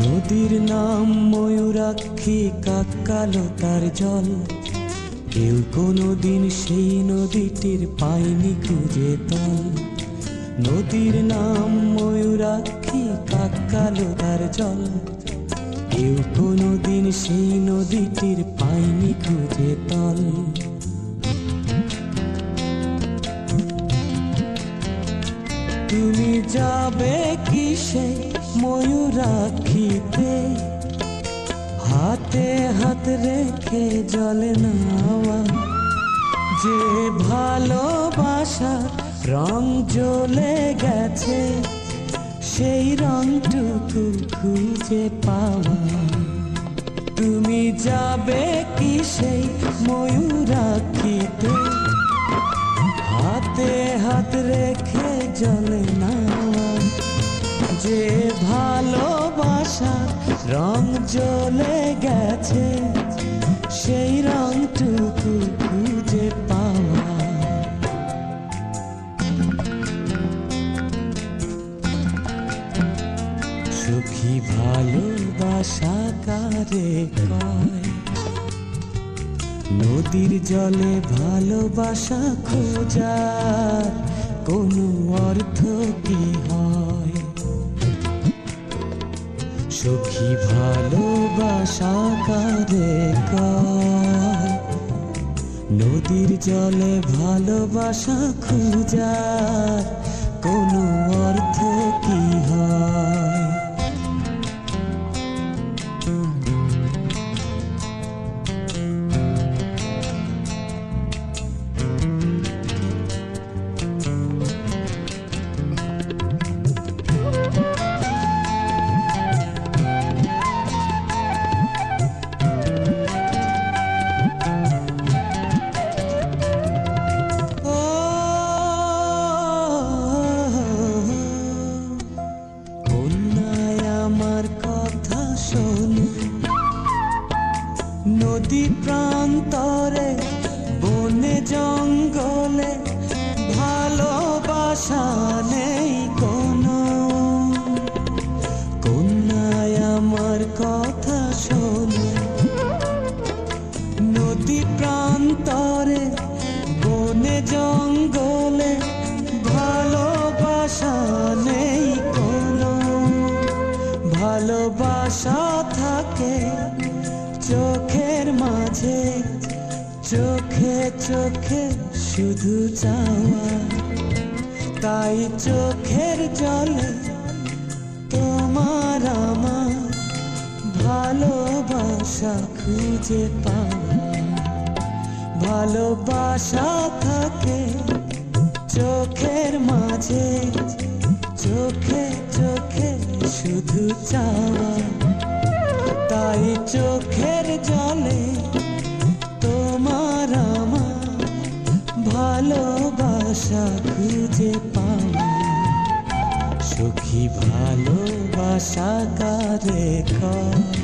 নদীর নাম ময়ূরাক্ষী, কাক কালো তার জল। কেউ কোনোদিন সেই নদীটির পায়নি খুঁজে তল। নদীর নাম ময়ূরাক্ষী, কাক কালো তার জল। কেউ কোনোদিন সেই নদীটির পায়নি খুঁজে তল। তুমি যাবে কি সেই ময়ূরাক্ষীতে, হাতে হাত রেখে জলে নাওয়া। যে ভালোবাসার রং জ্বলে গেছে, সেই রংটুকু খুঁজে পাওয়া। তুমি যাবে কি সেই ময়ূরাক্ষীতে, হাতে হাত রেখে জলে নাওয়া। যে ভালোবাসার রং জ্বলে গেছে, সেই রংটুকু খুঁজে পাওয়া। সুখী ভালোবাসা কারে কয়, নদীর জলে ভালোবাসা খোঁজার কোনো অর্থ কি হয়? সুখী ভালোবাসা কারে কয়, নদীর জলে ভালোবাসা খোঁজার কোনো অর্থ কি হয়? নদী প্রান্তরে বনে জঙ্গলে ভালোবাসা নেই কোনো। কন্যায় আমার কথা শোনো, নদী প্রান্তরে বনে জঙ্গলে ভালোবাসা নেই কোনো। ভালোবাসা থাকে চোখের মাঝে, চোখে চোখে শুধু চাওয়া। তাই চোখের জলে তোমার আমার ভালোবাসা খুঁজে পাওয়া। ভালোবাসা থাকে চোখের মাঝে, চোখে চোখে শুধু চাওয়া। তাই চোখের জলে তোমার আমার ভালোবাসা খুঁজে পাওয়া। সুখী ভালোবাসা কারে কয়?